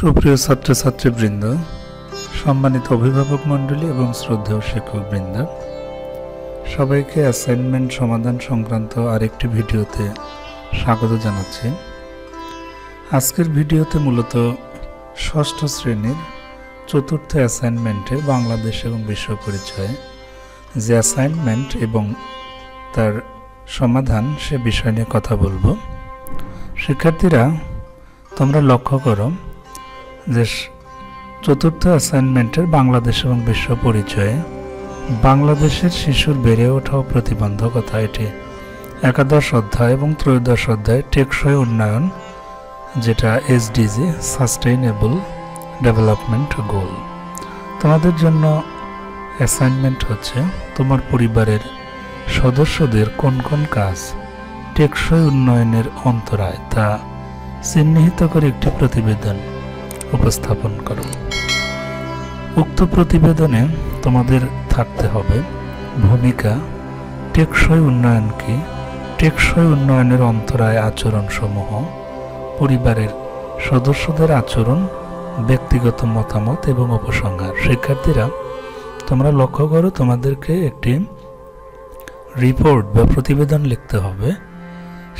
সুপ্রিয় ছাত্রছাত্রীবৃন্দ, সম্মানিত অভিভাবক মণ্ডলী এবং শ্রদ্ধেয় শিক্ষকবৃন্দ, সবাইকে অ্যাসাইনমেন্ট সমাধান সংক্রান্ত আরেকটি ভিডিওতে স্বাগত জানাচ্ছি। আজকের ভিডিওতে মূলত ষষ্ঠ শ্রেণীর চতুর্থ অ্যাসাইনমেন্টে বাংলাদেশ এবং বিশ্ব পরিচয় যে অ্যাসাইনমেন্ট এবং তার সমাধান সে বিষয় নিয়ে কথা বলবো। শিক্ষার্থীরা, তোমরা লক্ষ্য করো যে চতুর্থ অ্যাসাইনমেন্টের বাংলাদেশ এবং বিশ্ব পরিচয়ে বাংলাদেশের শিশুর বেড়ে ওঠা ও প্রতিবন্ধকতা, এটি একাদশ অধ্যায় এবং ত্রয়োদশ অধ্যায় টেকসই উন্নয়ন, যেটা এসডিজি সাস্টেইনেবল ডেভেলপমেন্ট গোল। তোমাদের জন্য অ্যাসাইনমেন্ট হচ্ছে তোমার পরিবারের সদস্যদের কোন কোন কাজ টেকসই উন্নয়নের অন্তরায় তা চিহ্নিত করে একটি প্রতিবেদন উপস্থাপন করো। উক্ত প্রতিবেদনে তোমাদের থাকতে হবে ভূমিকা, টেকসই উন্নয়ন কি, টেকসই উন্নয়নের অন্তরায় আচরণসমূহ, পরিবারের সদস্যদের আচরণ, ব্যক্তিগত মতামত এবং উপসংহার। শিক্ষার্থীরা, তোমরা লক্ষ্য করো, তোমাদেরকে একটি রিপোর্ট বা প্রতিবেদন লিখতে হবে।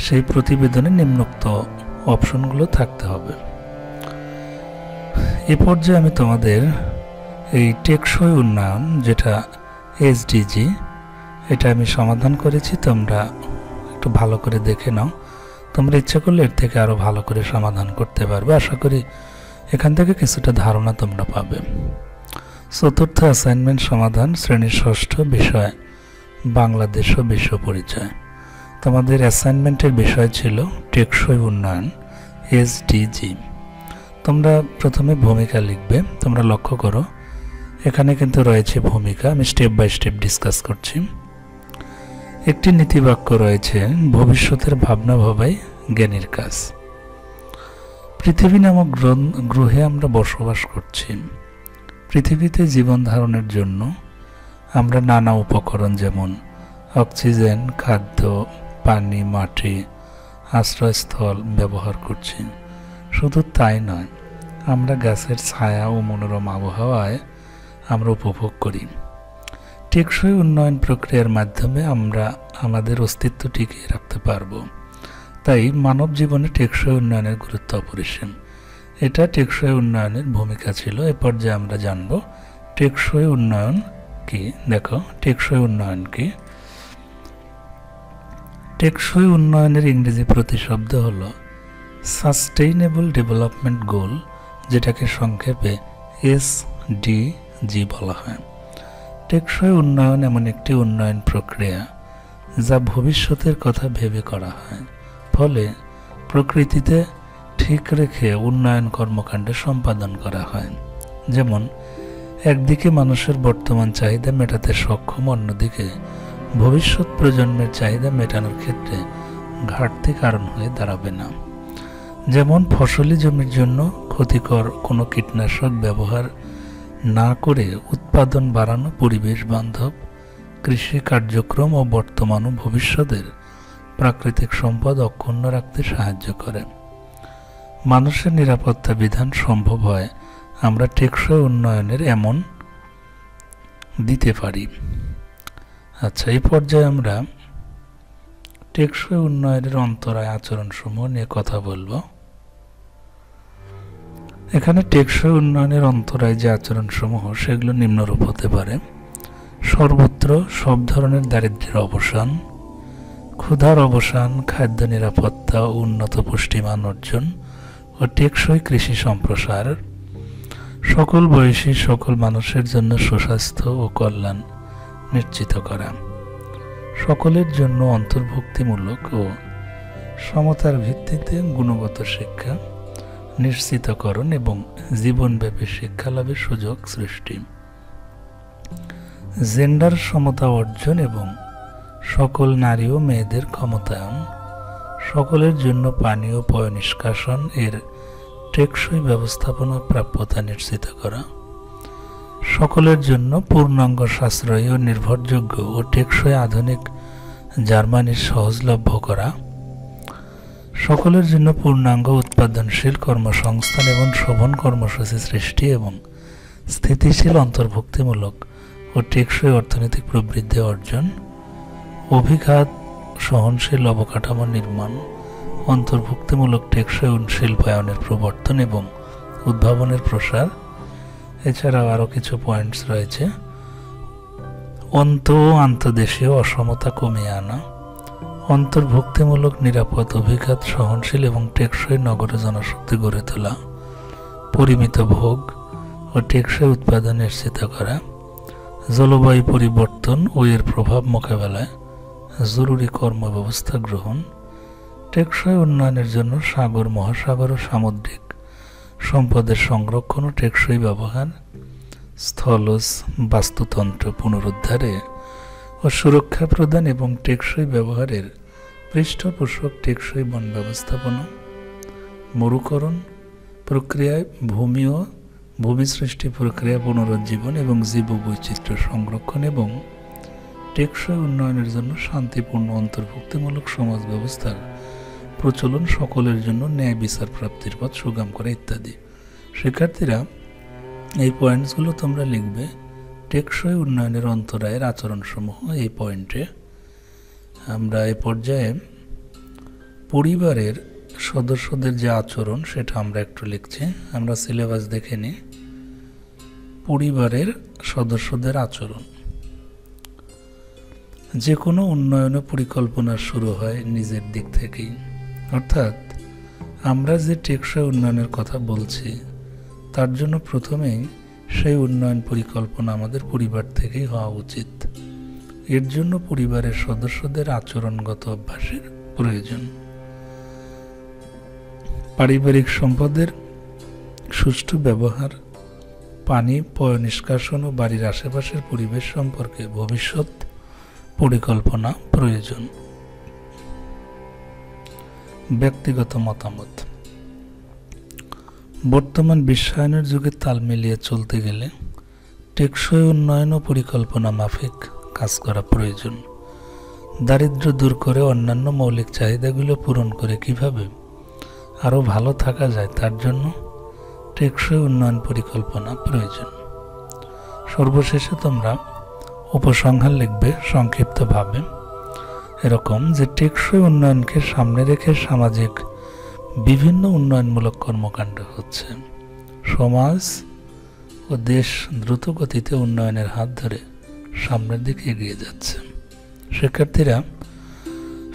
সেই প্রতিবেদনে নিম্নোক্ত অপশনগুলো থাকতে হবে। এ পর্যায়ে আমি তোমাদের এই টেকসই উন্নয়ন, যেটা এসডিজি, এটা আমি সমাধান করেছি। তোমরা একটু ভালো করে দেখে নাও। তোমরা ইচ্ছা করলে এর থেকে আরও ভালো করে সমাধান করতে পারবে। আশা করি এখান থেকে কিছুটা ধারণা তোমরা পাবে। চতুর্থ অ্যাসাইনমেন্ট সমাধান, শ্রেণী ষষ্ঠ, বিষয় বাংলাদেশ ও বিশ্ব পরিচয়। তোমাদের অ্যাসাইনমেন্টের বিষয় ছিল টেকসই উন্নয়ন, এসডিজি। তোমরা প্রথমে ভূমিকা লিখবে। তোমরা লক্ষ্য করো, এখানে কিন্তু রয়েছে ভূমিকা। আমি স্টেপ বাই স্টেপ ডিসকাস করছি। একটি নীতিবাক্য রয়েছে, ভবিষ্যতের ভাবনা ভাবাই জ্ঞানীর কাজ। পৃথিবী নামক গ্রহে আমরা বসবাস করছি। পৃথিবীতে জীবন ধারণের জন্য আমরা নানা উপকরণ, যেমন অক্সিজেন, খাদ্য, পানি, মাটি, আশ্রয়স্থল ব্যবহার করছি। শুধু তাই নয়, আমরা গাছের ছায়া ও মনোরম আবহাওয়ায় আমরা উপভোগ করি। টেকসই উন্নয়ন প্রক্রিয়ার মাধ্যমে আমরা আমাদের অস্তিত্ব টিকিয়ে রাখতে পারব। তাই মানব জীবনে টেকসই উন্নয়নের গুরুত্ব অপরিসীম। এটা টেকসই উন্নয়নের ভূমিকা ছিল। এ পর্যায়ে আমরা জানব টেকসই উন্নয়ন কি। দেখো, টেকসই উন্নয়ন কি। টেকসই উন্নয়নের ইংরেজি প্রতিশব্দ হলো সাস্টেইনেবল ডেভেলপমেন্ট গোল, যেটাকে সংক্ষেপে এসডিজি বলা হয়। টেকসই উন্নয়ন এমন একটি উন্নয়ন প্রক্রিয়া যা ভবিষ্যতের কথা ভেবে করা হয়। ফলে প্রকৃতিতে ঠিক রেখে উন্নয়ন কর্মকাণ্ড সম্পাদন করা হয়। যেমন, একদিকে মানুষের বর্তমান চাহিদা মেটাতে সক্ষম, অন্যদিকে ভবিষ্যৎ প্রজন্মের চাহিদা মেটানোর ক্ষেত্রে ঘাটতি কারণ হয়ে দাঁড়াবে না। যেমন, ফসলি জমির জন্য ক্ষতিকর কোনো কীটনাশক ব্যবহার না করে উৎপাদন বাড়ানো, পরিবেশ বান্ধব কৃষি কার্যক্রম ও বর্তমান ও ভবিষ্যতের প্রাকৃতিক সম্পদ অক্ষুণ্ণ রাখতে সাহায্য করে। মানুষের নিরাপত্তা বিধান সম্ভব হয় আমরা টেকসই উন্নয়নের এমন দিতে পারি। আচ্ছা, এই পর্যায়ে আমরা টেকসই উন্নয়নের অন্তরায় আচরণসমূহ নিয়ে কথা বলবো। এখানে টেকসই উন্নয়নের অন্তরায় যে আচরণসমূহ, সেগুলো নিম্নরূপ হতে পারে: সর্বত্র সব ধরনের দারিদ্র্যের অবসান, ক্ষুধার অবসান, খাদ্য নিরাপত্তা, উন্নত পুষ্টিমান অর্জন ও টেকসই কৃষি সম্প্রসার, সকল বয়সী সকল মানুষের জন্য সুস্বাস্থ্য ও কল্যাণ নিশ্চিত করা, সকলের জন্য অন্তর্ভুক্তিমূলক ও সমতার ভিত্তিতে গুণগত শিক্ষা নিশ্চিতকরণ এবং জীবনব্যাপী শিক্ষা লাভের সুযোগ সৃষ্টি, জেন্ডার সমতা অর্জন এবং সকল নারী ও মেয়েদের ক্ষমতায়ন, সকলের জন্য পানি ও পয় নিষ্কাশন এর টেকসই ব্যবস্থাপনা প্রাপ্যতা নিশ্চিত করা, সকলের জন্য পূর্ণাঙ্গ সাশ্রয়ী ও নির্ভরযোগ্য ও টেকসই আধুনিক জার্মানির সহজলভ্য করা, সকলের জন্য পূর্ণাঙ্গ উৎপাদনশীল কর্মসংস্থান এবং শোভন কর্মসূচি সৃষ্টি এবং স্থিতিশীল অন্তর্ভুক্তিমূলক ও টেকসই অর্থনৈতিক প্রবৃদ্ধি অর্জন, অভিঘাত সহনশীল অবকাঠামো নির্মাণ, অন্তর্ভুক্তিমূলক টেকসই শিল্পায়নের প্রবর্তন এবং উদ্ভাবনের প্রসার। এছাড়াও আরও কিছু পয়েন্টস রয়েছে। ও আন্তর্দেশীয় অসমতা কমিয়ে আনা, অন্তর্ভুক্তিমূলক নিরাপদ অভিঘাত সহনশীল এবং টেকসই নগর জনশক্তি গড়ে তোলা, পরিমিত ভোগ ও টেকসই উৎপাদন নিশ্চিত করা, জলবায়ু পরিবর্তন ও এর প্রভাব মোকাবেলায় জরুরি কর্মব্যবস্থা গ্রহণ, টেকসই উন্নয়নের জন্য সাগর, মহাসাগর ও সামুদ্রিক সম্পদের সংরক্ষণ ও টেকসই ব্যবহার, স্থলজ বাস্তুতন্ত্র পুনরুদ্ধারে ও সুরক্ষা প্রদান এবং টেকসই ব্যবহারের পৃষ্ঠপোষক টেকসই বন ব্যবস্থাপনা, মরুকরণ প্রক্রিয়ায় ভূমি ও ভূমি সৃষ্টি প্রক্রিয়া পুনরুজ্জীবন এবং জীববৈচিত্র্য সংরক্ষণ এবং টেকসই উন্নয়নের জন্য শান্তিপূর্ণ অন্তর্ভুক্তিমূলক সমাজ ব্যবস্থার প্রচলন, সকলের জন্য ন্যায় বিচার প্রাপ্তির পথ সুগম করা ইত্যাদি। শিক্ষার্থীরা, এই পয়েন্টসগুলো তোমরা লিখবে। টেকসই উন্নয়নের অন্তরায়ের আচরণসমূহ এই পয়েন্টে। আমরা এই পর্যায়ে পরিবারের সদস্যদের যে আচরণ সেটা আমরা একটু লিখছি। আমরা সিলেবাস দেখে নিই। পরিবারের সদস্যদের আচরণ। যে কোনো উন্নয়ন পরিকল্পনা শুরু হয় নিজের দিক থেকেই, অর্থাৎ আমরা যে টেকসই উন্নয়নের কথা বলছি তার জন্য প্রথমেই সেই উন্নয়ন পরিকল্পনা আমাদের পরিবার থেকেই হওয়া উচিত। এর জন্য পরিবারের সদস্যদের আচরণগত অভ্যাসের প্রয়োজন। পারিবারিক সম্পদের সুষ্ঠু ব্যবহার, পানি, পয় নিষ্কাশন ও বাড়ির আশেপাশের পরিবেশ সম্পর্কে ভবিষ্যৎ পরিকল্পনা প্রয়োজন। ব্যক্তিগত মতামত। বর্তমান বিশ্বায়নের যুগে তাল মিলিয়ে চলতে গেলে টেকসই উন্নয়ন ও পরিকল্পনা মাফিক কাজ করা প্রয়োজন। দারিদ্র্য দূর করে অন্যান্য মৌলিক চাহিদাগুলো পূরণ করে কিভাবে আরও ভালো থাকা যায় তার জন্য টেকসই উন্নয়ন পরিকল্পনা প্রয়োজন। সর্বশেষে তোমরা উপসংহার লিখবে সংক্ষিপ্তভাবে এরকম যে টেকসই উন্নয়নকে সামনে রেখে সামাজিক বিভিন্ন উন্নয়নমূলক কর্মকাণ্ড হচ্ছে। সমাজ ও দেশ দ্রুত গতিতে উন্নয়নের হাত ধরে সামনের দিকে এগিয়ে যাচ্ছে। শিক্ষার্থীরা,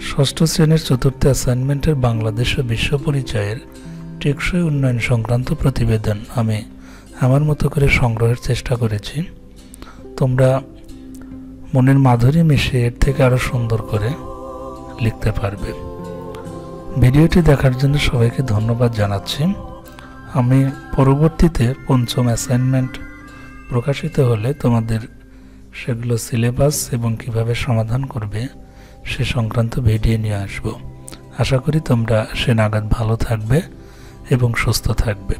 ষষ্ঠ শ্রেণীর চতুর্থ অ্যাসাইনমেন্টের বাংলাদেশ ও বিশ্ব পরিচয়ের টেকসই উন্নয়ন সংক্রান্ত প্রতিবেদন আমি আমার মতো করে সংগ্রহের চেষ্টা করেছি। তোমরা মনের মাধুরী মিশিয়ে এর থেকে আরও সুন্দর করে লিখতে পারবে। ভিডিওটি দেখার জন্য সবাইকে ধন্যবাদ জানাচ্ছি। আমি পরবর্তীতে পঞ্চম অ্যাসাইনমেন্ট প্রকাশিত হলে তোমাদের সেগুলো সিলেবাস এবং কিভাবে সমাধান করবে সে সংক্রান্ত ভিডিও নিয়ে আসব। আশা করি তোমরা সে নাগাদ ভালো থাকবে এবং সুস্থ থাকবে।